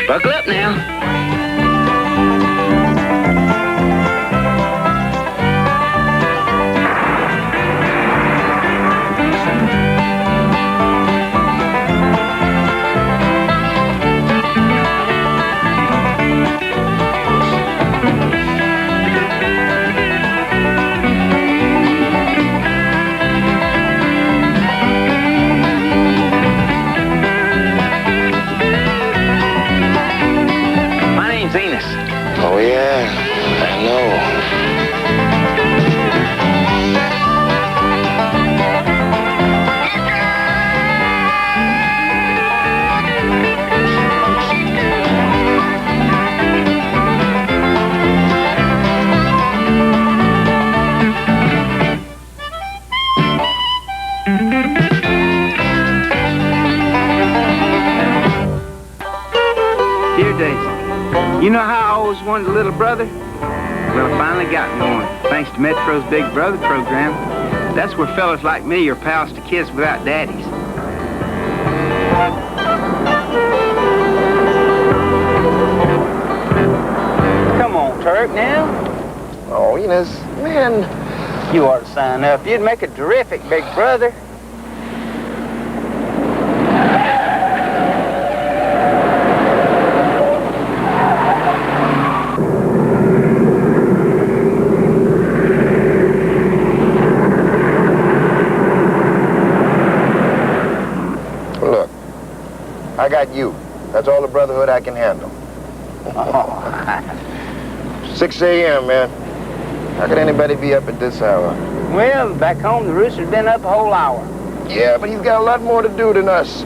Buckle up now. Enos. Oh, yeah, I know. Dear Daisy, you know how I always wanted a little brother? Well, I finally got one, thanks to Metro's Big Brother program. That's where fellas like me are pals to kids without daddies. Come on, Turk, now. Oh, Enos, man. You ought to sign up. You'd make a terrific Big Brother. I got you. That's all the brotherhood I can handle. Oh. 6 a.m., man. How could anybody be up at this hour? Well, back home, the rooster's been up a whole hour. Yeah, but he's got a lot more to do than us.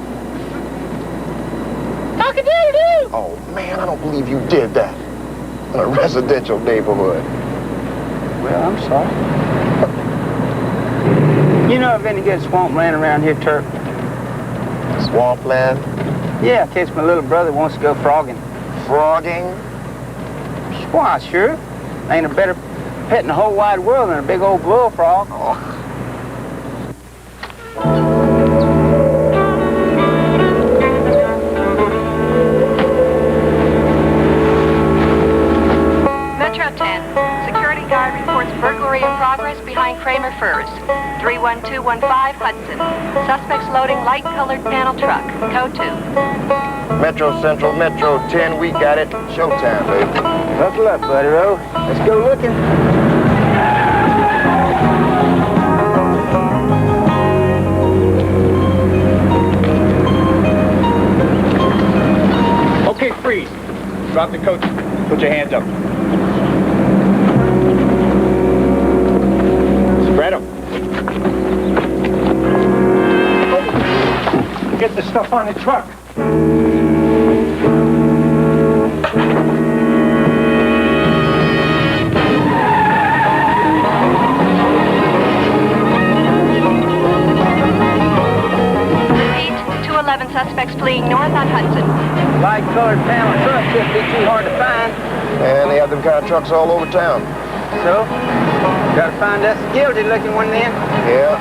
Cock-a-doodle-doo! Oh, man, I don't believe you did that in a residential neighborhood. Well, I'm sorry. You know of any good swampland around here, Turk? Swampland? Yeah, in case my little brother wants to go frogging. Frogging? Why, sure. Ain't a better pet in the whole wide world than a big old bullfrog. Oh. Metro 10. Security guard reports burglary in progress behind Kramer Furs. 31215 Hudson. Suspects loading light-colored panel truck. Code 2. Metro Central, Metro 10, we got it. Showtime, baby. Buckle up, Buddy-O. Let's go looking. Okay, freeze. Drop the coat. Put your hands up. Spread them. Get the stuff on the truck. Repeat, 211 suspects fleeing north on Hudson. Light-colored panel truck shouldn't be too hard to find. And they have them kind of trucks all over town. So, gotta find us a guilty-looking one then. Yeah.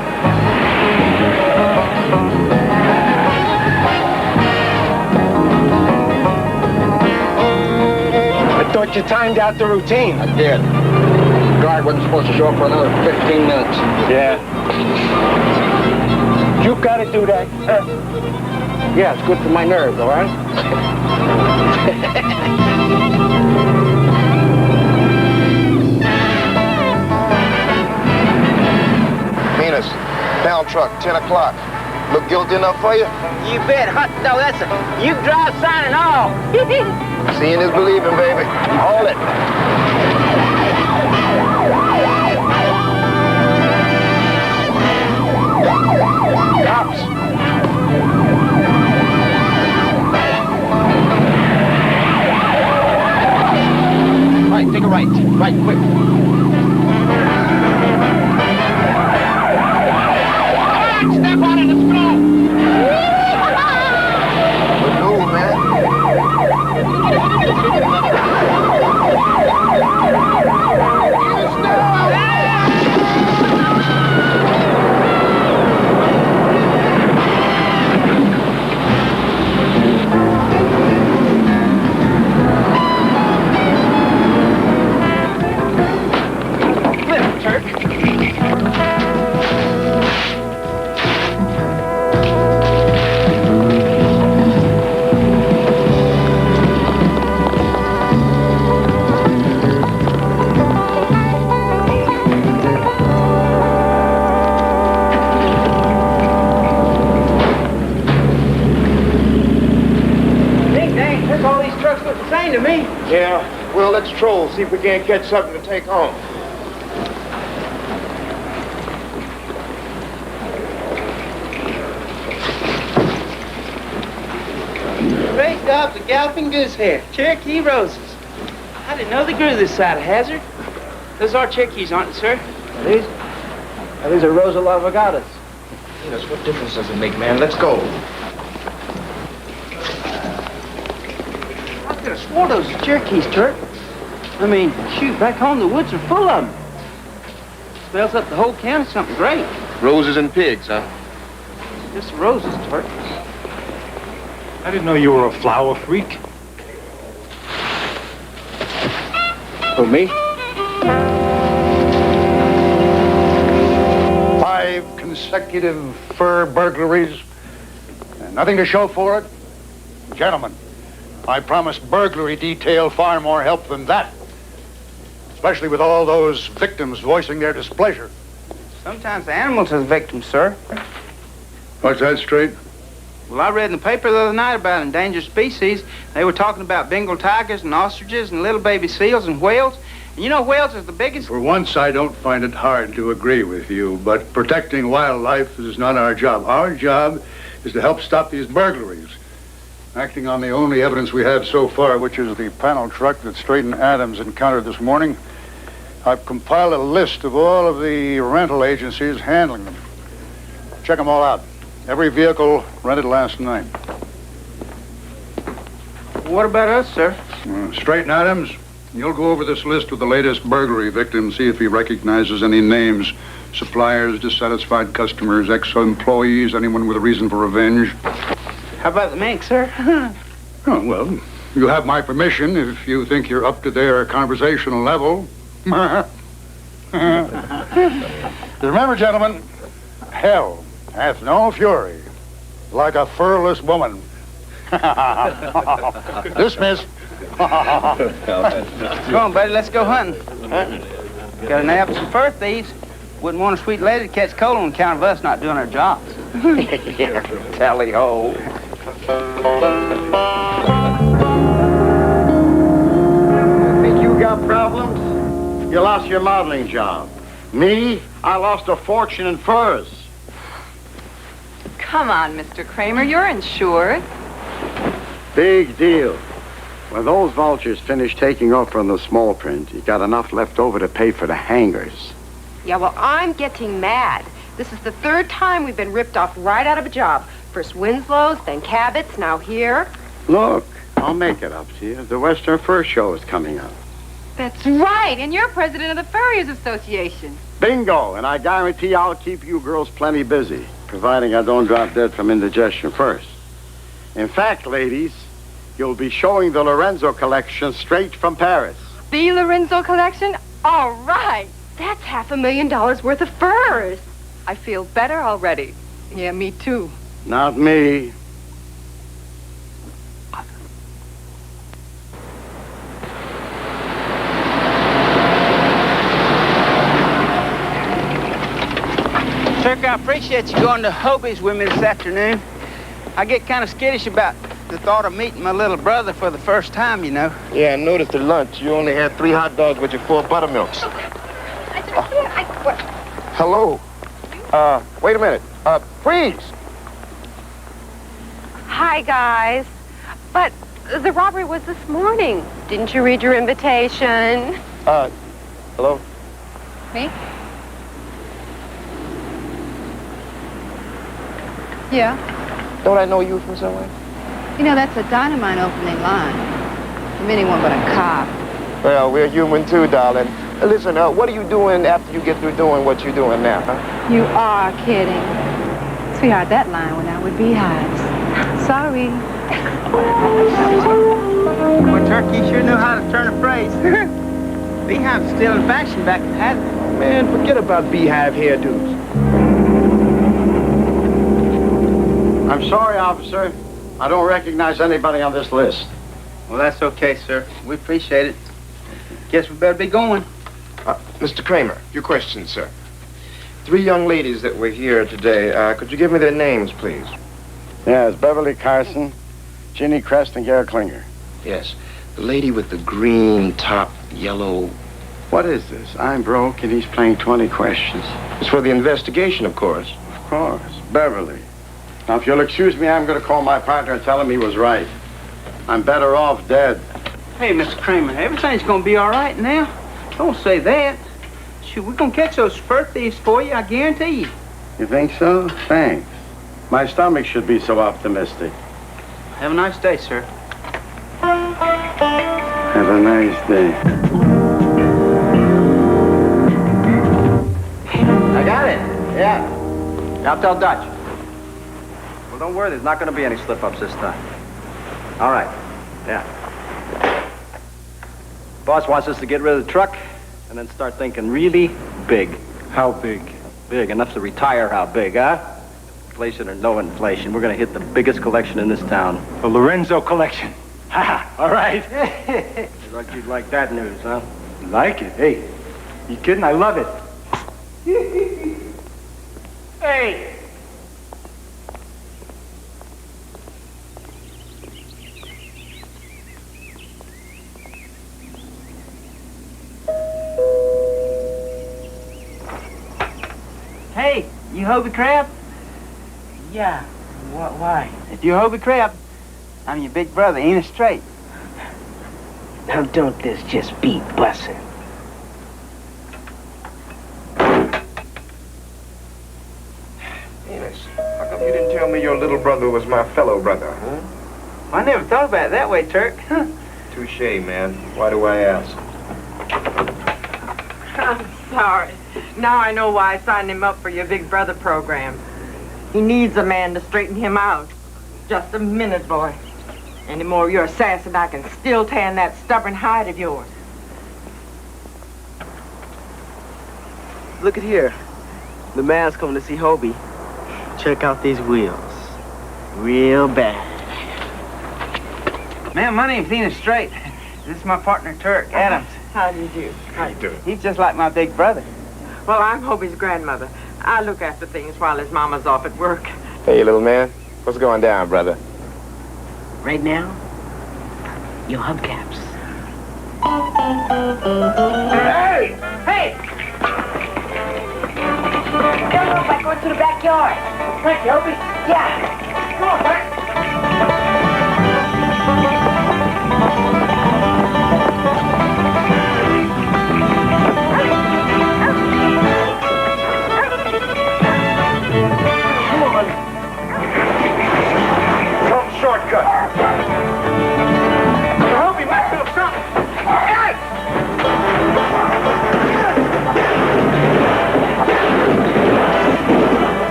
I thought you timed out the routine. I did. The guard wasn't supposed to show up for another 15 minutes. Yeah. You gotta do that. Yeah, it's good for my nerves, all right? Enos, panel truck, 10 o'clock. Look guilty enough for you? You bet. Hot dog, that's a you drive sign and all. Seeing is believing, baby. Hold it. Cops. Right, take a right. Right, quick. Step on it, let's go! Good move, man. these trucks look the same to me. Yeah, well, let's troll, see if we can't catch something to take home. Great gobs of galloping goose hair, Cherokee roses. I didn't know they grew this side of Hazard. Those are Cherokees, aren't they, sir? These are Rosa Lavagatas. Enos, what difference does it make, man? Let's go. I could have swore those are Cherokees, Turk. I mean, shoot, back home the woods are full of them. Smells up the whole county something great. Roses and pigs, huh? Just the roses, Turk. I didn't know you were a flower freak. Who, me? 5 consecutive fur burglaries. And nothing to show for it? Gentlemen, I promised burglary detail far more help than that. Especially with all those victims voicing their displeasure. Sometimes the animals are the victims, sir. What's that, Straight? Well, I read in the paper the other night about endangered species. They were talking about Bengal tigers and ostriches and little baby seals and whales. And you know whales is the biggest... For once, I don't find it hard to agree with you, but protecting wildlife is not our job. Our job is to help stop these burglaries. Acting on the only evidence we have so far, which is the panel truck that Straight and Adams encountered this morning, I've compiled a list of all of the rental agencies handling them. Check them all out. Every vehicle rented last night. What about us, sir? Straight and Adams, you'll go over this list with the latest burglary victims, see if he recognizes any names. Suppliers, dissatisfied customers, ex-employees, anyone with a reason for revenge. How about the mink, sir? Oh, well, you have my permission if you think you're up to their conversational level. Remember, gentlemen, hell hath no fury like a furless woman. Dismiss. Come on, buddy, let's go hunting. Got a nap some fur thieves. Wouldn't want a sweet lady to catch cold on account of us not doing our jobs. Tally-ho. Think you got problems? You lost your modeling job. Me? I lost a fortune in furs. Come on, Mr. Kramer, you're insured. Big deal. When those vultures finish taking off from the small print, you got enough left over to pay for the hangars. Yeah, well, I'm getting mad. This is the 3rd time we've been ripped off right out of a job. First Winslow's, then Cabot's, now here. Look, I'll make it up to you. The Western Fur Show is coming up. That's right, and you're president of the Furriers Association. Bingo, and I guarantee I'll keep you girls plenty busy, providing I don't drop dead from indigestion first. In fact, ladies, you'll be showing the Lorenzo collection straight from Paris. The Lorenzo collection? All right. That's $500,000 worth of furs. I feel better already. Yeah, me too. Not me. Turk, I appreciate you going to Hobie's with me this afternoon. I get kind of skittish about the thought of meeting my little brother for the first time, you know. Yeah, I noticed at lunch you only had 3 hot dogs with your 4 buttermilks. Hello. Wait a minute. Freeze! Hi, guys. But the robbery was this morning. Didn't you read your invitation? Hello? Me? Yeah. Don't I know you from somewhere? You know, that's a dynamite opening line from anyone but a cop. Well, we're human too, darling. Listen, what are you doing after you get through doing what you're doing now, huh? You are kidding. Sweetheart, that line went out with beehives. Sorry. Boy, Turk, you sure knew how to turn a phrase. Beehive's still in fashion back in Hazard. Man, forget about beehive hairdos. I'm sorry, officer. I don't recognize anybody on this list. Well, that's okay, sir. We appreciate it. Guess we better be going. Mr. Kramer, your question, sir. 3 young ladies that were here today, could you give me their names, please? Yeah, it's Beverly Carson, Ginny Crest, and Garrett Klinger. Yes. The lady with the green top, yellow... What is this? I'm broke and he's playing 20 questions. It's for the investigation, of course. Of course. Beverly. Now, if you'll excuse me, I'm going to call my partner and tell him he was right. I'm better off dead. Hey, Mr. Kramer, everything's gonna be all right now. Don't say that. Shoot, we're gonna catch those fur thieves for you, I guarantee you. You think so? Thanks. My stomach should be so optimistic. Have a nice day, sir. Have a nice day. I got it. Yeah. I'll tell Dutch. Well, don't worry. There's not going to be any slip-ups this time. All right. Yeah. Boss wants us to get rid of the truck and then start thinking really big. How big? Big. Enough to retire how big, huh? Inflation or no inflation, we're going to hit the biggest collection in this town. The Lorenzo collection. Ha! All right. I thought you'd like that news, huh? Like it? Hey, you kidding? I love it. Hey! Hey, you Hobie Crab? Yeah. Why? If you're Hobie Crab, I'm your big brother, Enos Straight. Now don't this just be bussin'? Enos, how come you didn't tell me your little brother was my fellow brother, huh? I never thought about it that way, Turk. Touche, man. Why do I ask? I'm sorry. Now I know why I signed him up for your Big Brother program. He needs a man to straighten him out. Just a minute, boy. Any more of your assassin, I can still tan that stubborn hide of yours. Look at here. The man's coming to see Hobie. Check out these wheels. Real bad. Man, my name's Enos Straight. This is my partner, Turk, Adams. How do you do? How you doing? He's just like my big brother. Well, I'm Hobie's grandmother. I look after things while his mama's off at work. Hey, little man. What's going down, brother? Right now, your hubcaps. Hey! Hey! Come on, by going to the backyard. Thank you, Hobie. Yeah. Come on, Turk. Some shortcut. Hobie might do something. Hey!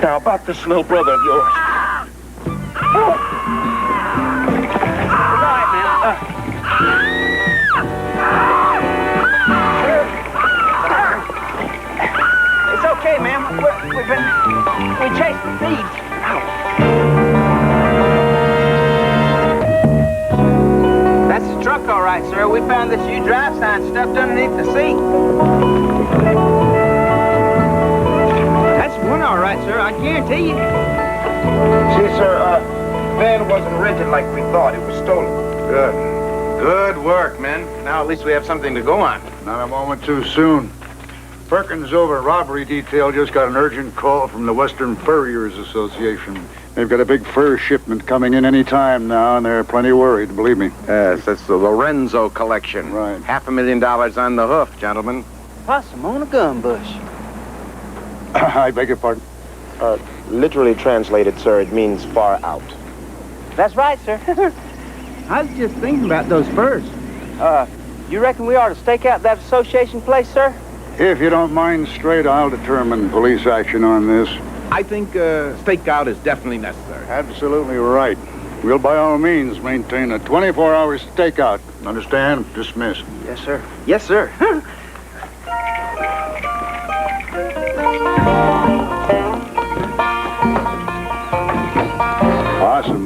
Now, about this little brother of yours. It's okay, man. We chased the thieves. That's the truck, all right, sir. We found this U drive sign stuffed underneath the seat. That's one, all right, sir. I guarantee you. See, sir, van wasn't rented like we thought. It was stolen. Good. Good work, men. Now at least we have something to go on. Not a moment too soon. Perkins over at Robbery Detail just got an urgent call from the Western Furriers Association. They've got a big fur shipment coming in any time now, and they're plenty worried, believe me. Yes, that's the Lorenzo collection. Right. $500,000 on the hoof, gentlemen. Possum on a gun bush. I beg your pardon. Literally translated, sir, it means far out. That's right, sir. I was just thinking about those furs. You reckon we ought to stake out that association place, sir? If you don't mind, Straight, I'll determine police action on this. I think stakeout is definitely necessary. Absolutely right. We'll by all means maintain a 24-hour stakeout. Understand? Dismissed. Yes, sir. Yes, sir.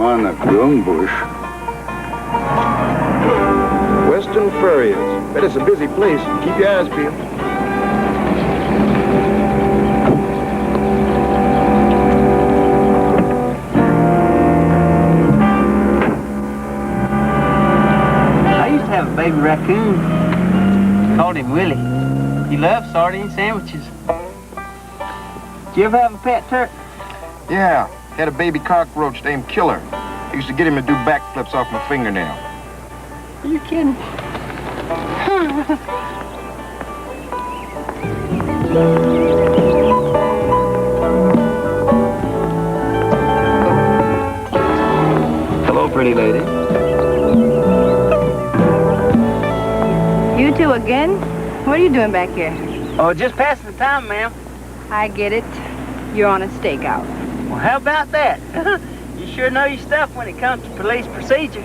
on a bush. Western Furriers. Bet it's a busy place. Keep your eyes peeled. I used to have a baby raccoon. Called him Willie. He loved sardine sandwiches. Did you ever have a pet, Turk? Yeah, had a baby cockroach named Killer. I used to get him to do backflips off my fingernail. Are you kidding? Hello, pretty lady. You two again? What are you doing back here? Oh, just passing the time, ma'am. I get it. You're on a stakeout. Well, how about that? You sure know your stuff when it comes to police procedure.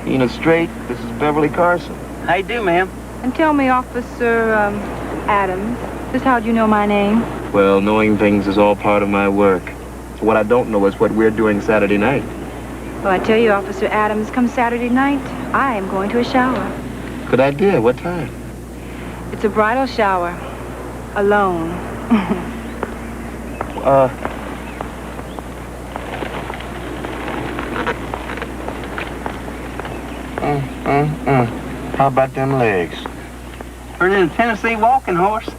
Enos Straight, this is Beverly Carson. How you do, ma'am? And tell me, Officer, Adams, just how'd you know my name? Well, knowing things is all part of my work. What I don't know is what we're doing Saturday night. Well, I tell you, Officer Adams, come Saturday night, I am going to a shower. Good idea. What time? It's a bridal shower. Alone. How about them legs? Turning a Tennessee walking horse.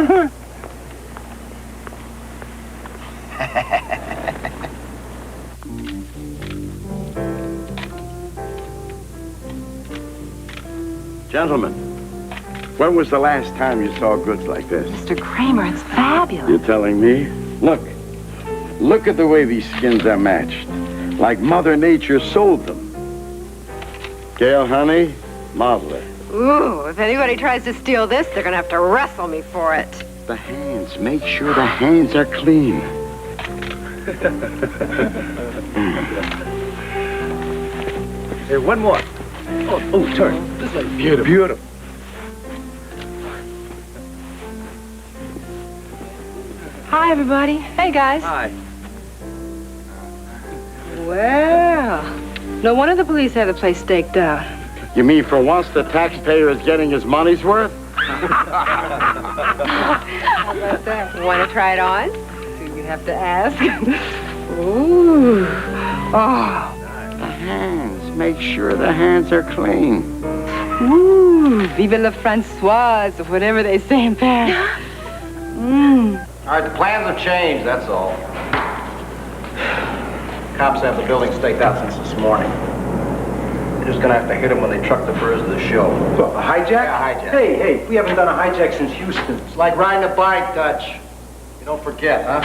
Gentlemen, when was the last time you saw goods like this? Mr. Kramer, it's fabulous. You're telling me? Look at the way these skins are matched. Like Mother Nature sold them. Gail, honey, model it. Ooh, if anybody tries to steal this, they're gonna have to wrestle me for it. The hands. Make sure the hands are clean. Here, one more. Oh, turn. This is beautiful. Beautiful. Hi, everybody. Hey, guys. Hi. Well, no wonder the police have the place staked out. You mean for once the taxpayer is getting his money's worth? How about that? You want to try it on? You have to ask. Ooh. Oh. The hands. Make sure the hands are clean. Ooh. Vive la Françoise, or whatever they say in Paris. Mmm. All right, the plans have changed, that's all. Cops have the building staked out since this morning. They're just gonna have to hit them when they truck the furs to the show. What, a hijack? Yeah, hijack. Hey, we haven't done a hijack since Houston. It's like riding a bike, Dutch. You don't forget, huh?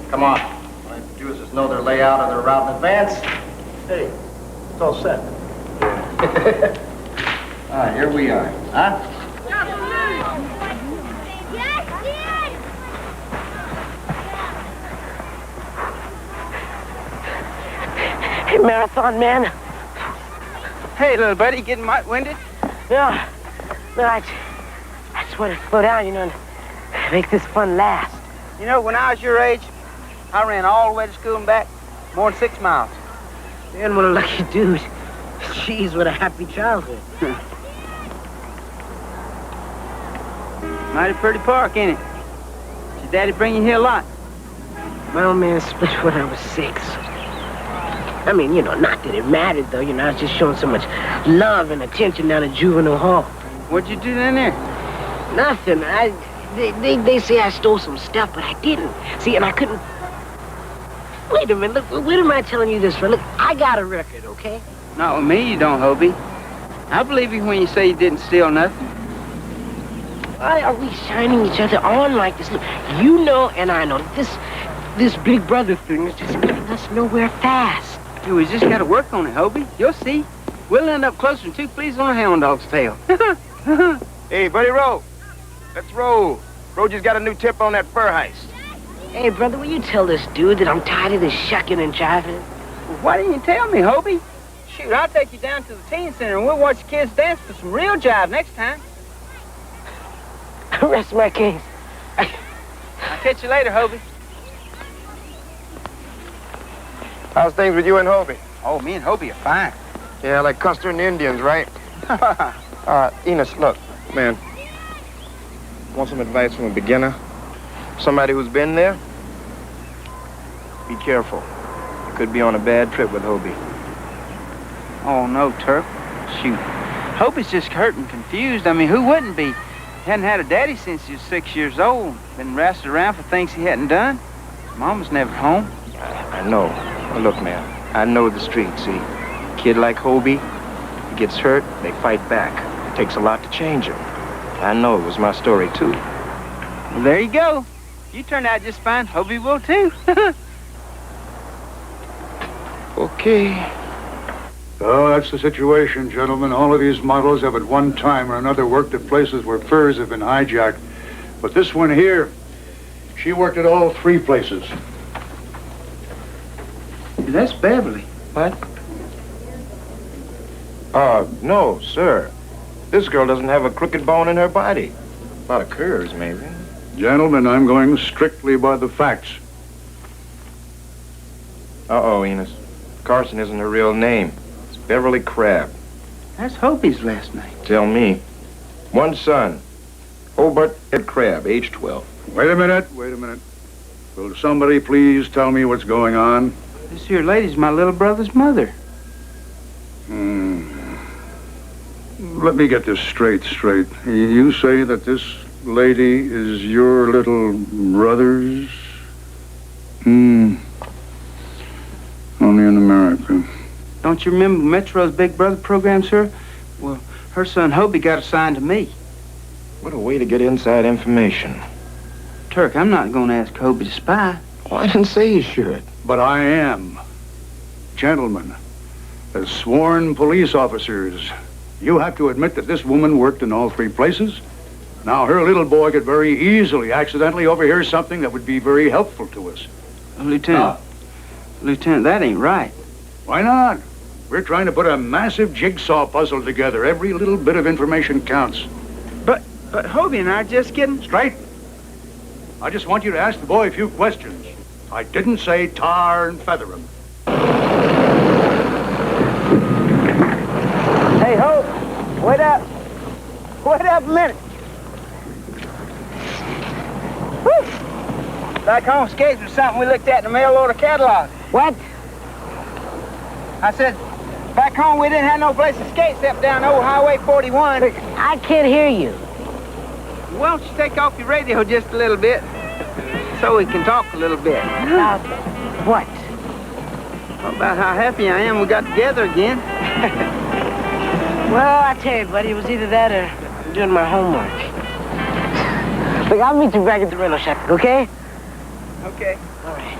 Come on. All I have to do is just know their layout or their route in advance. Hey, it's all set. All right, here we are, huh? Hey, Marathon Man. Hey, little buddy, getting winded? Yeah. No, I just want to slow down, and make this fun last. You know, when I was your age, I ran all the way to school and back, more than 6 miles. Man, what a lucky dude. Jeez, what a happy childhood. Mighty pretty park, ain't it? Did your daddy bring you here a lot? My old man split when I was 6. I mean, not that it mattered, though. I was just showing so much love and attention down at Juvenile Hall. What'd you do down there? Nothing. They say I stole some stuff, but I didn't. See, and I couldn't... Wait a minute. Look, when am I telling you this for? Look, I got a record, okay? Not with me, you don't, Hobie. I believe you when you say you didn't steal nothing. Why are we shining each other on like this? Look, you know and I know this big brother thing is just getting us nowhere fast. We just got to work on it, Hobie. You'll see. We'll end up closer than 2 fleas on a hound dog's tail. Hey, Buddy Rowe. Let's roll. Roger's got a new tip on that fur heist. Hey, brother, will you tell this dude that I'm tired of this shucking and jiving? Well, why didn't you tell me, Hobie? Shoot, I'll take you down to the teen center and we'll watch the kids dance for some real jive next time. Rest my case. I'll catch you later, Hobie. How's things with you and Hobie? Oh, me and Hobie are fine. Yeah, like Custer and the Indians, right? Enos, look, man. Want some advice from a beginner? Somebody who's been there? Be careful. You could be on a bad trip with Hobie. Oh, no, Turk. Shoot. Hobie's just hurt and confused. I mean, who wouldn't be? He hadn't had a daddy since he was 6 years old. Been wrestled around for things he hadn't done. Mom was never home. I know. Well, look, man, I know the street, see? Kid like Hobie, he gets hurt, they fight back. It takes a lot to change him. I know it was my story, too. Well, there you go. You turned out just fine. Hobie will, too. Okay. Oh, that's the situation, gentlemen. All of these models have at one time or another worked at places where furs have been hijacked. But this one here, she worked at all 3 places. That's Beverly. What? No, sir. This girl doesn't have a crooked bone in her body. A lot of curves, maybe. Gentlemen, I'm going strictly by the facts. Uh-oh, Enos. Carson isn't her real name. It's Beverly Crabb. That's Hobie's last name. Tell me. One son. Hobart Ed Crabb, age 12. Wait a minute. Will somebody please tell me what's going on? This here lady's my little brother's mother. Let me get this straight. You say that this lady is your little brother's? Only in America. Don't you remember Metro's Big Brother program, sir? Well, her son Hobie got assigned to me. What a way to get inside information. Turk, I'm not going to ask Hobie to spy. Oh, I didn't say you should. But I am. Gentlemen, as sworn police officers, you have to admit that this woman worked in all 3 places. Now, her little boy could very easily accidentally overhear something that would be very helpful to us. Lieutenant, that ain't right. Why not? We're trying to put a massive jigsaw puzzle together. Every little bit of information counts. But Hobie and I are just getting... Straight. I just want you to ask the boy a few questions. I didn't say tar and feather him. Hey, Hope, wait up. Wait up a minute. Woo! Back home skates was something we looked at in the mail order catalog. What? I said, back home we didn't have no place to skate except down old Highway 41. Look, I can't hear you. Why don't you take off your radio just a little bit so we can talk a little bit? What? About how happy I am we got together again. Well, I tell you, buddy, it was either that or I'm doing my homework. Look, I'll meet you back at the rental shack, okay? Okay. All right.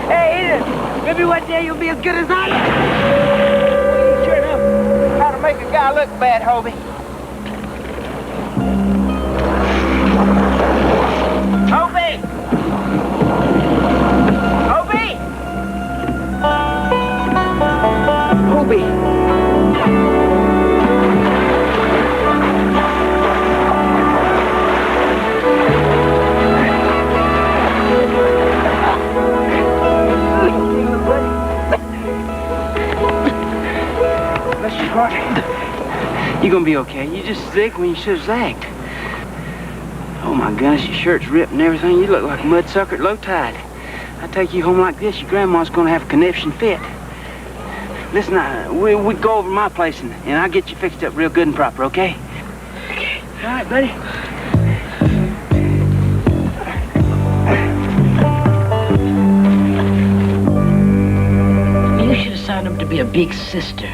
Hey, Edith, maybe one day you'll be as good as I am. Sure enough. How to make a guy look bad, Hobie. Hobie! Hobie! Hobie! Bless your heart. You're gonna be okay. You're just sick when you should have zagged. Oh my goodness, your shirt's ripped and everything. You look like a mudsucker at low tide. I take you home like this, your grandma's gonna have a conniption fit. Listen, we go over to my place and I'll get you fixed up real good and proper, okay? Okay. All right, buddy. You should have signed up to be a big sister.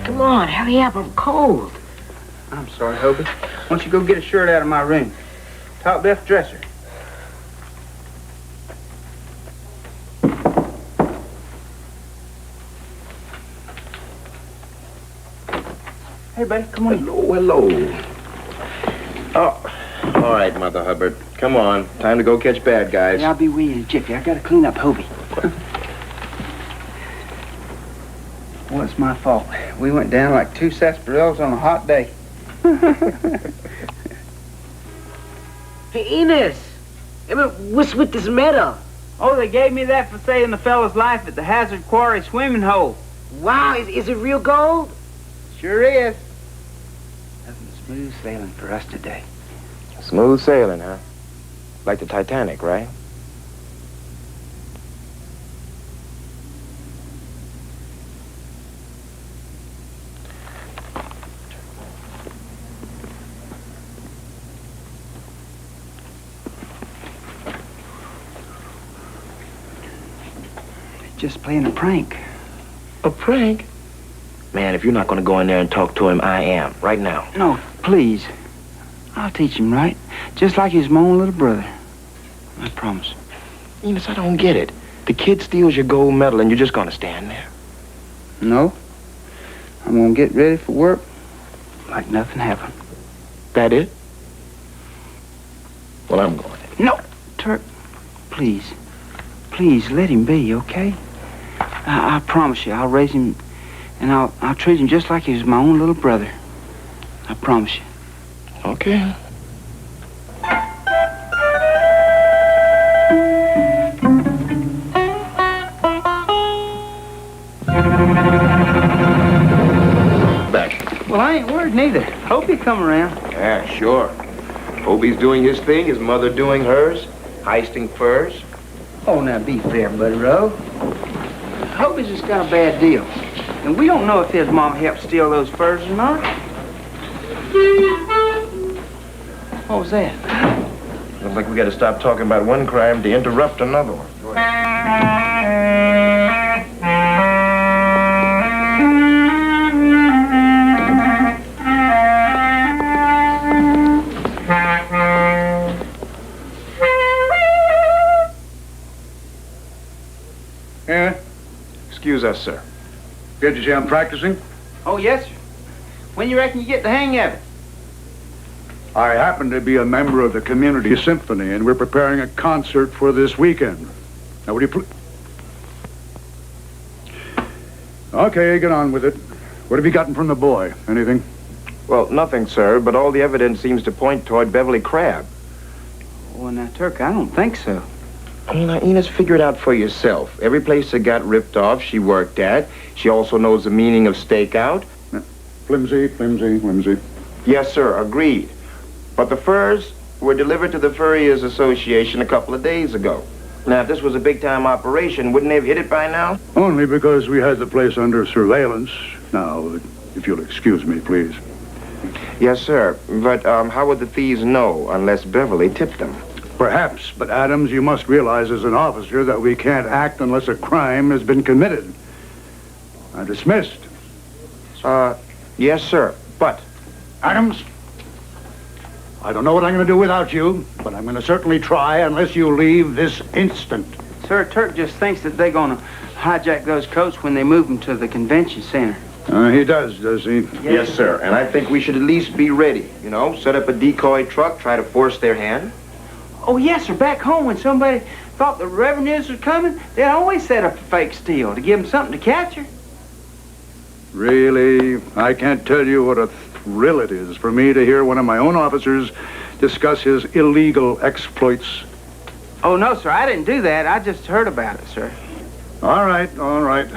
Come on, hurry up, I'm cold. I'm sorry, Hobie. Why don't you go get a shirt out of my room? Top left dresser. Hey, buddy, come on. Hello. Oh, all right, Mother Hubbard. Come on. Time to go catch bad guys. Yeah, I'll be with you in a jiffy. I gotta clean up Hobie. Well, it's my fault. We went down like two sarsaparillas on a hot day. Hey, Enos. I mean, what's with this medal? Oh, they gave me that for saving the fellow's life at the Hazard Quarry swimming hole. Wow, is it real gold? Sure is. Nothing smooth sailing for us today. Smooth sailing, huh? Like the Titanic, right? Just playing a prank. A prank? Man, if you're not going to go in there and talk to him, I am, right now. No, please. I'll teach him right. Just like he's my own little brother. I promise. Enos, I don't get it. The kid steals your gold medal and you're just going to stand there. No. I'm going to get ready for work like nothing happened. That it? Well, I'm going. No, Turk. Please. Please, let him be, okay? I promise you, I'll raise him, and I'll treat him just like he was my own little brother. I promise you. Okay. Back. Well, I ain't worried neither. Hope he come around. Yeah, sure. Hope he's doing his thing, his mother doing hers, heisting furs. Oh, now be fair, Buddy Rowe. Hope he's just got a bad deal. And we don't know if his mom helped steal those furs or not. What was that? Looks like we got to stop talking about one crime to interrupt another one. Go ahead. Yeah? Excuse us, sir. Did you say I'm practicing? Oh, yes, sir. When you reckon you get the hang of it? I happen to be a member of the Community Symphony, and we're preparing a concert for this weekend. Now, would you Okay, get on with it. What have you gotten from the boy? Anything? Well, nothing, sir, but all the evidence seems to point toward Beverly Crabb. Well, now, Turk, I don't think so. Well, now, Enos, figure it out for yourself. Every place that got ripped off, she worked at. She also knows the meaning of stakeout. Flimsy, flimsy, flimsy. Yes, sir, agreed. But the furs were delivered to the Furriers Association a couple of days ago. Now, if this was a big-time operation, wouldn't they have hit it by now? Only because we had the place under surveillance. Now, if you'll excuse me, please. Yes, sir. But how would the thieves know unless Beverly tipped them? Perhaps, but Adams, you must realize as an officer that we can't act unless a crime has been committed. I'm dismissed. Yes, sir. But... Adams, I don't know what I'm going to do without you, but I'm going to certainly try unless you leave this instant. Sir, Turk just thinks that they're going to hijack those coats when they move them to the convention center. He does he? Yes, sir. And I think we should at least be ready. You know, set up a decoy truck, try to force their hand. Oh, yes, sir. Back home, when somebody thought the revenues was coming, they'd always set up a fake steal to give them something to capture. Really? I can't tell you what a thrill it is for me to hear one of my own officers discuss his illegal exploits. Oh, no, sir. I didn't do that. I just heard about it, sir. All right, all right.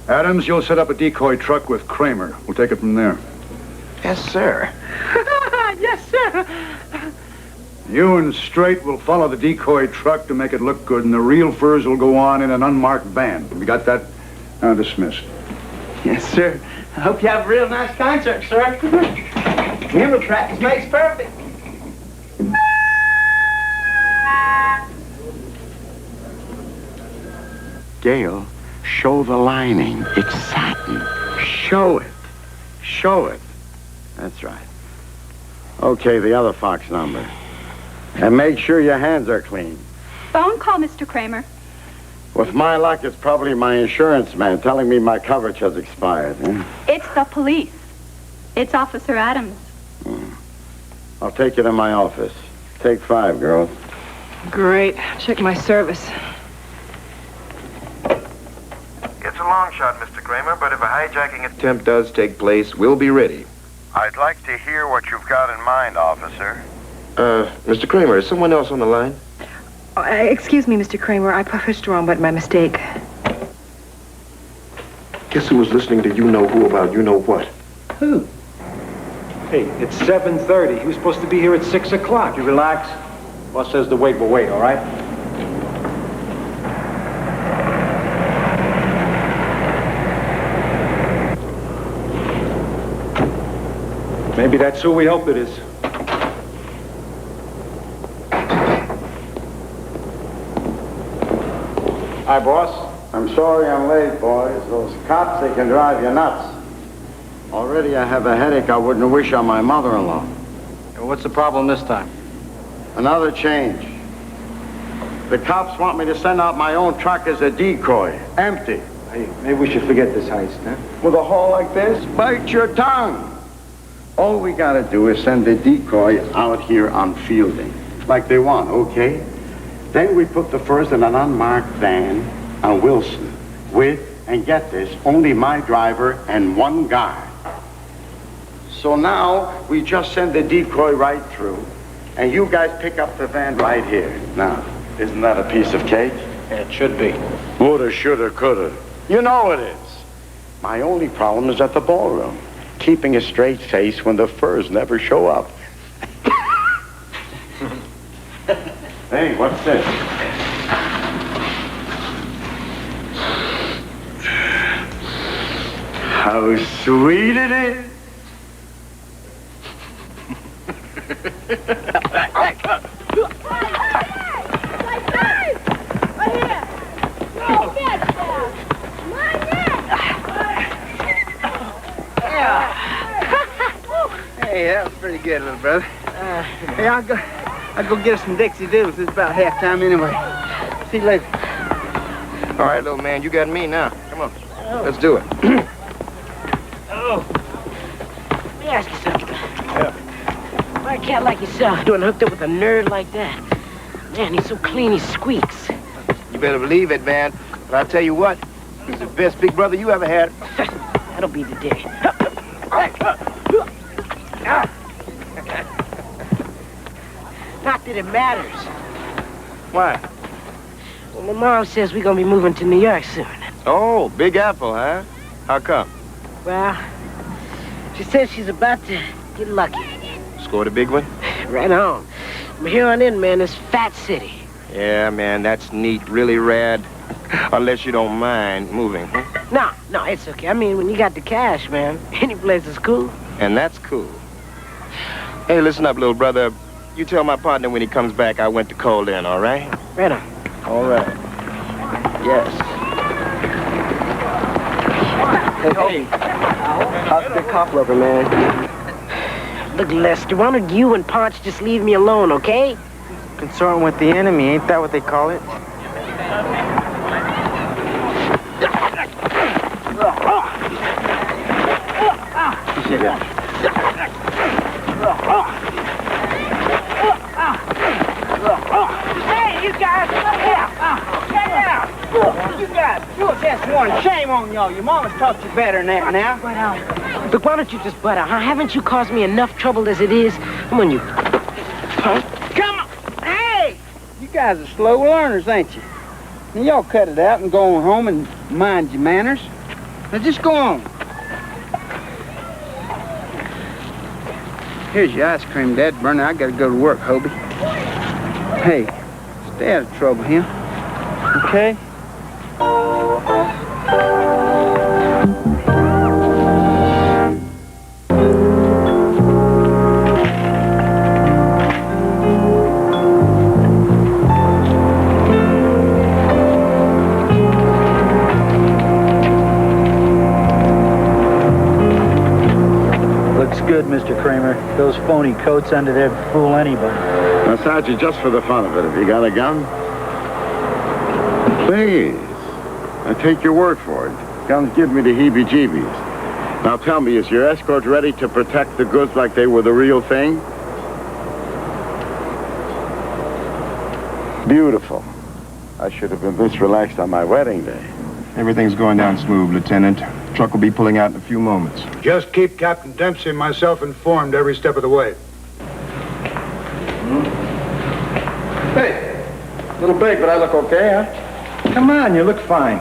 Adams, you'll set up a decoy truck with Kramer. We'll take it from there. Yes, sir. Yes, sir. You and Straight will follow the decoy truck to make it look good, and the real furs will go on in an unmarked van. We got that? Now dismissed. Yes, sir. I hope you have a real nice concert, sir. Remember, practice makes perfect. Gail, show the lining. It's satin. Show it. Show it. That's right. Okay, the other Fox number. And make sure your hands are clean. Phone call, Mr. Kramer. With my luck, it's probably my insurance man telling me my coverage has expired. It's the police. It's Officer Adams. I'll take you to my office. Take 5, girls. Great. Check my service. It's a long shot, Mr. Kramer, but if a hijacking attempt does take place, we'll be ready. I'd like to hear what you've got in mind, officer. Mr. Kramer, is someone else on the line? Excuse me, Mr. Kramer. I pushed the wrong button by mistake. Guess who was listening to you know who about you know what? Who? Hey, it's 7:30. He was supposed to be here at 6 o'clock. You relax. Boss says the wait will wait, all right? Maybe that's who we hope it is. Hi, boss. I'm sorry I'm late, boys. Those cops, they can drive you nuts. Already I have a headache I wouldn't wish on my mother-in-law. What's the problem this time? Another change. The cops want me to send out my own truck as a decoy. Empty. Hey, maybe we should forget this heist, huh? With a haul like this, bite your tongue. All we gotta do is send the decoy out here on fielding, like they want, okay? Then we put the furs in an unmarked van on Wilson with, and get this, only my driver and one guard. So now we just send the decoy right through, and you guys pick up the van right here. Now, isn't that a piece of cake? Yeah, it should be. Woulda, shoulda, coulda. You know it is. My only problem is at the ballroom. Keeping a straight face when the furs never show up. Hey, what's this? How sweet it is. Hey, that was pretty good, little brother. Hey, I'll go get us some Dixie Doodles. It's about halftime anyway. See you later. All right, little man, you got me now. Come on, let's do it. Oh. Let me ask you something. Yeah. Why a cat like yourself doing hooked up with a nerd like that? Man, he's so clean he squeaks. You better believe it, man. But I'll tell you what, he's the best big brother you ever had. That'll be the day. Not that it matters. Why? Well, my mom says we're gonna be moving to New York soon. Oh, Big Apple, huh? How come? Well, she says she's about to get lucky. Scored a big one? Right on. From here on in, man, it's Fat City. Yeah, man, that's neat, really rad. Unless you don't mind moving. Huh? No, it's okay. I mean, when you got the cash, man, any place is cool. And that's cool. Hey, listen up, little brother. You tell my partner when he comes back I went to call in, all right? Right on. All right. Yes. Hey. How's the cop lover, man? Look, Lester, why don't you and Ponch just leave me alone, okay? Consorting with the enemy, ain't that what they call it? Hey, you guys, look here. Get out. You guys, you just one. Shame on y'all. Your mama's taught you better than that now. Look, why don't you just butt out, huh? Haven't you caused me enough trouble as it is? Come on, you. Huh? Come on. Hey! You guys are slow learners, ain't you? Now, y'all cut it out and go on home and mind your manners. Now, just go on. Here's your ice cream, Dad. Bernie, I gotta go to work, Hobie. Hey, stay out of trouble, huh? Okay? Good, Mr. Kramer. Those phony coats under there fool anybody. Now, Sergeant, just for the fun of it, have you got a gun? Please. I take your word for it. Guns give me the heebie-jeebies. Now tell me, is your escort ready to protect the goods like they were the real thing? Beautiful. I should have been this relaxed on my wedding day. Everything's going down smooth, Lieutenant. Truck will be pulling out in a few moments. Just keep Captain Dempsey and myself informed every step of the way. Hey, a little big, but I look okay, huh? Come on, you look fine.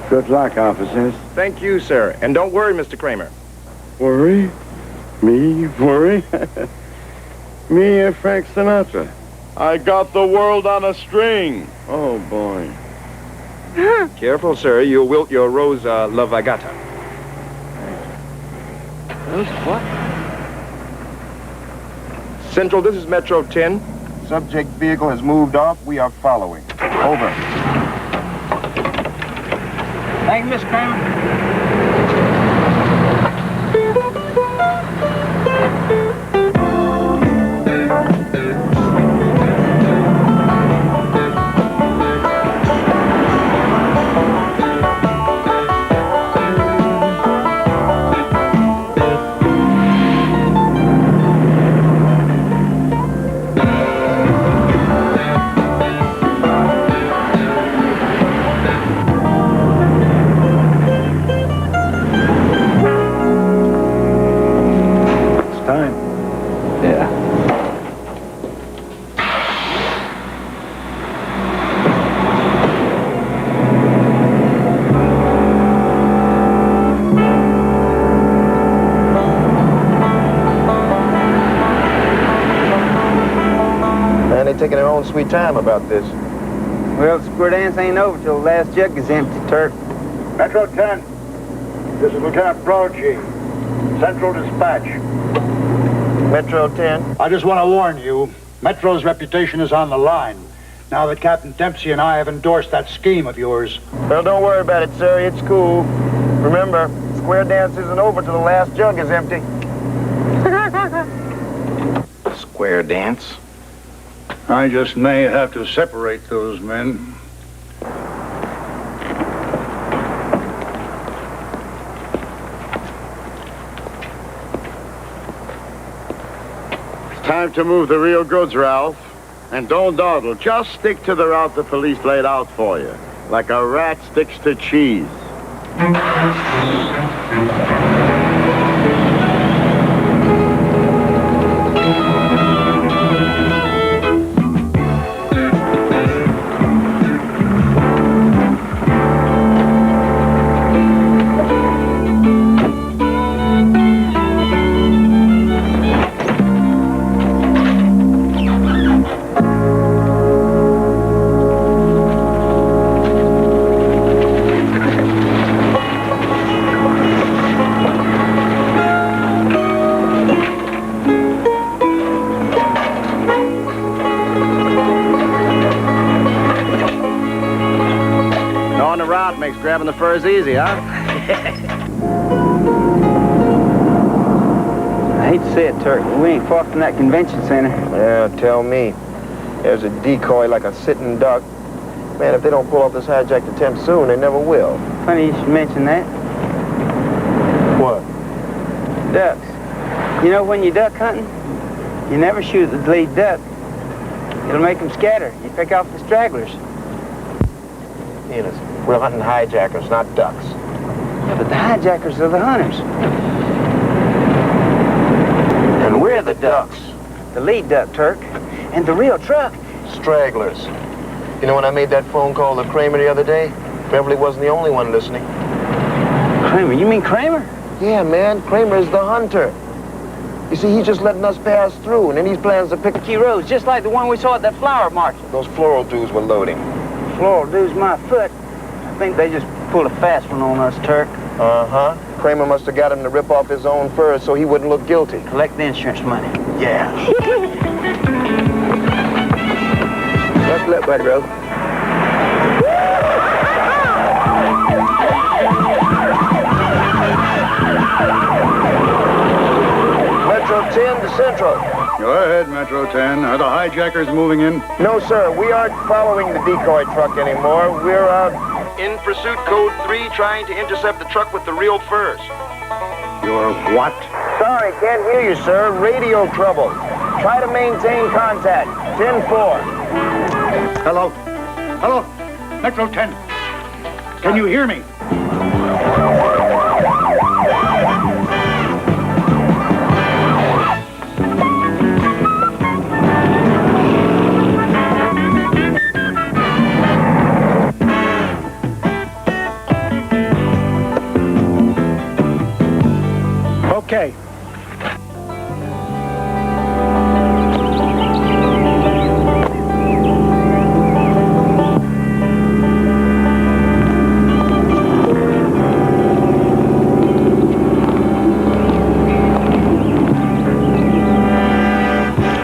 Good luck, officers. Thank you, sir. And don't worry, Mr. Kramer. Worry? Me? Worry? Me and Frank Sinatra. I got the world on a string. Oh, boy. Careful, sir. You'll wilt your Rose La Vagata. Rose what? Central, this is Metro 10. Subject vehicle has moved off. We are following. Over. Thank you, Miss Kramer. Taking their own sweet time about this. Well, the square dance ain't over till the last jug is empty, Turk. Metro 10, this is Lieutenant Brogy, Central Dispatch. Metro 10. I just want to warn you, Metro's reputation is on the line, now that Captain Dempsey and I have endorsed that scheme of yours. Well, don't worry about it, sir. It's cool. Remember, square dance isn't over till the last jug is empty. Square dance? I just may have to separate those men. It's time to move the real goods, Ralph. And don't dawdle. Just stick to the route the police laid out for you. Like a rat sticks to cheese. Makes grabbing the furs easy, huh? I hate to say it, Turk, but we ain't far from that convention center. Yeah, tell me. There's a decoy like a sitting duck. Man, if they don't pull off this hijacked attempt soon, they never will. Funny you should mention that. What? Ducks. You know, when you're duck hunting, you never shoot the lead duck. It'll make them scatter. You pick off the stragglers. Enos, we're hunting hijackers, not ducks. Yeah, but the hijackers are the hunters. And we're the ducks. The lead duck, Turk. And the real truck. Stragglers. You know, when I made that phone call to Kramer the other day, Beverly wasn't the only one listening. Kramer? You mean Kramer? Yeah, man. Kramer is the hunter. You see, he's just letting us pass through, and then he plans to pick key roads, just like the one we saw at that flower market. Those floral dudes were loading. Floral dudes my foot. I think they just pulled a fast one on us, Turk. Uh-huh. Kramer must have got him to rip off his own furs so he wouldn't look guilty. Collect the insurance money. Yeah. Let's look, Buddy Road. Metro 10 to Central. Go ahead, Metro 10. Are the hijackers moving in? No, sir. We aren't following the decoy truck anymore. We're in pursuit code 3 trying to intercept the truck with the real furs. You're what? Sorry, can't hear you, sir. Radio trouble. Try to maintain contact. 10-4. Hello? Hello? Metro 10. Can you hear me? Okay.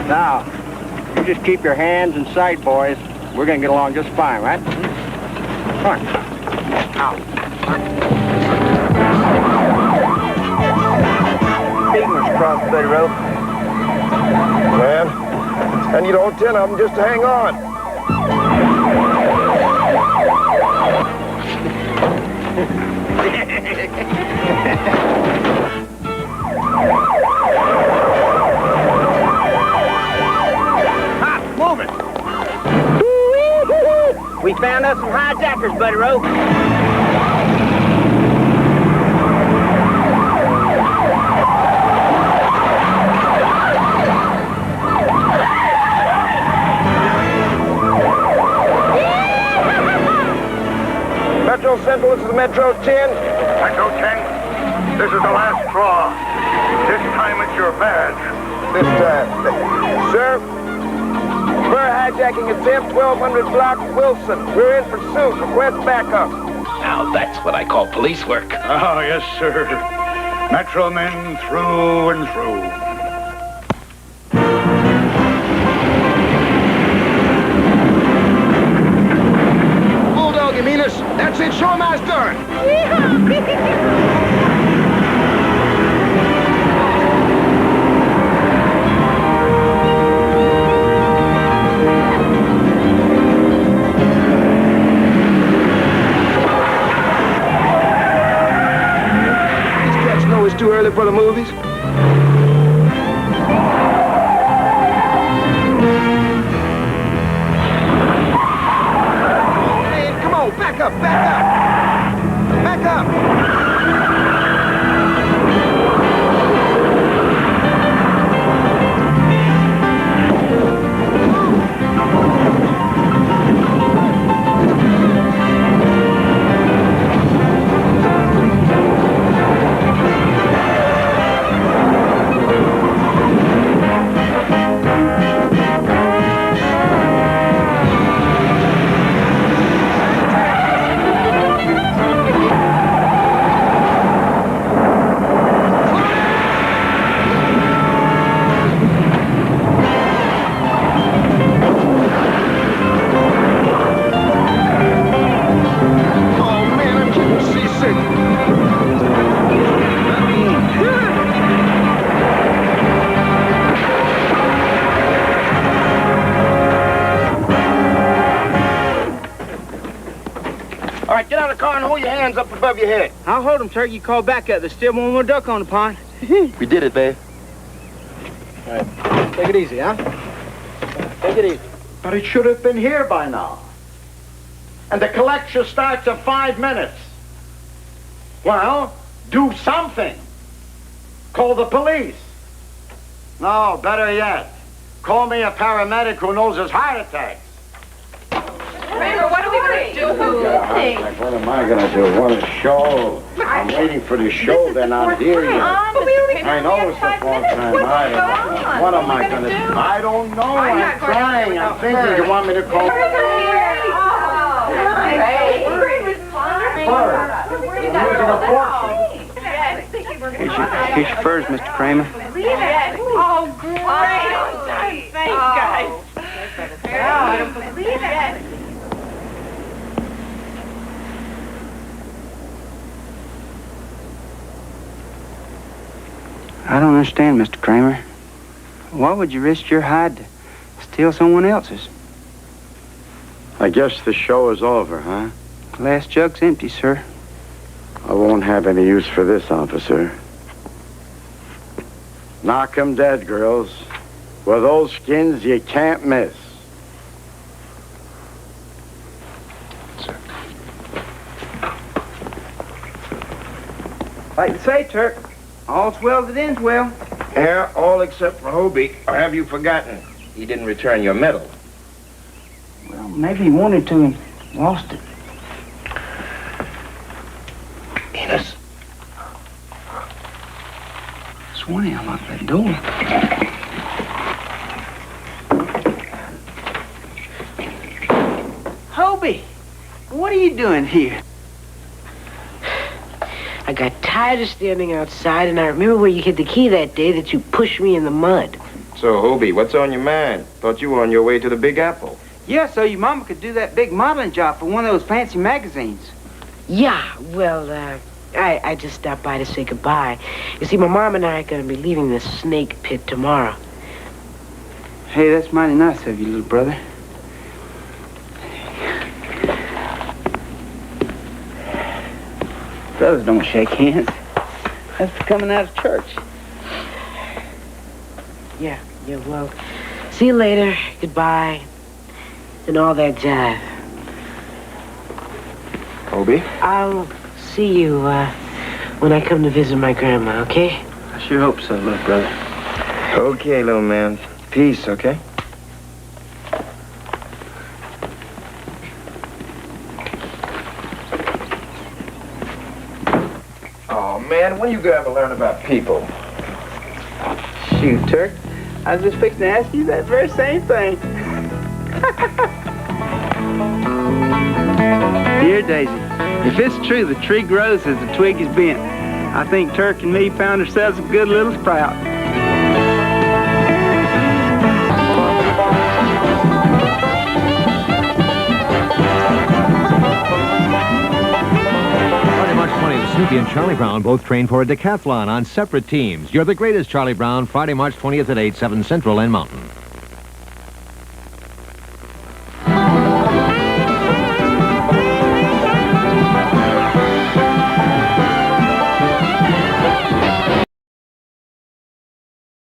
Now, you just keep your hands in sight, boys. We're gonna get along just fine, right? Come on. Out. Fingers crossed, Betty Rowe. Man, I need all 10 of them just to hang on. Move it. We found us some hijackers, Buddy Rowe. Metro Central, this is Metro 10. Metro 10, this is the last straw. This time it's your badge. This time. Sir, we're hijacking attempt 1200 block Wilson. We're in pursuit. Request backup. Now that's what I call police work. Oh, yes, sir. Metro men through and through. Bulldog him, Enos. That's it. Show him how it's done. It's too early for the movies. Man, come on, back up, back up. Back up. All right, get out of the car and hold your hands up above your head. I'll hold them, sir. You call back up. There's still one more duck on the pond. We did it, babe. All right. Take it easy, huh? Take it easy. But it should have been here by now. And the collection starts in 5 minutes. Well, do something. Call the police. No, better yet, call me a paramedic who knows his heart attacks. Kramer, what are we going to do? What am I going to do? Want a show? I'm waiting for the show. They're not here yet. I know it's the fourth time. What am I going to do? I don't know. I'm trying. I'm thinking. You want me to call? Here's your furs, Mr. Kramer. Oh, great. Thanks, guys. I don't believe it. I don't understand, Mr. Kramer. Why would you risk your hide to steal someone else's? I guess the show is over, huh? The last jug's empty, sir. I won't have any use for this, officer. Knock 'em dead, girls. With those skins, you can't miss. Like to say, Turk, all's well that ends well. Yeah, all except for Hobie. Or have you forgotten? He didn't return your medal. Well, maybe he wanted to and lost it. Enos. Swanee, unlocked that door. Hobie, what are you doing here? I got tired of standing outside, and I remember where you hid the key that day that you pushed me in the mud. So, Hobie, what's on your mind? Thought you were on your way to the Big Apple. Yeah, so your mama could do that big modeling job for one of those fancy magazines. Yeah, well, I just stopped by to say goodbye. You see, my mom and I are going to be leaving the snake pit tomorrow. Hey, that's mighty nice of you, little brother. Brothers don't shake hands. That's for coming out of church. Yeah, well, see you later, goodbye, and all that jive. Hobie? I'll see you, when I come to visit my grandma, okay? I sure hope so, little brother. Okay, little man. Peace, okay? Oh, man, when you gonna ever learn about people? Shoot, Turk. I was just fixing to ask you that very same thing. Dear Daisy, if it's true the tree grows as the twig is bent, I think Turk and me found ourselves a good little sprout. Snoopy and Charlie Brown both train for a decathlon on separate teams. You're the Greatest, Charlie Brown, Friday, March 20th at 8, 7 Central and Mountain.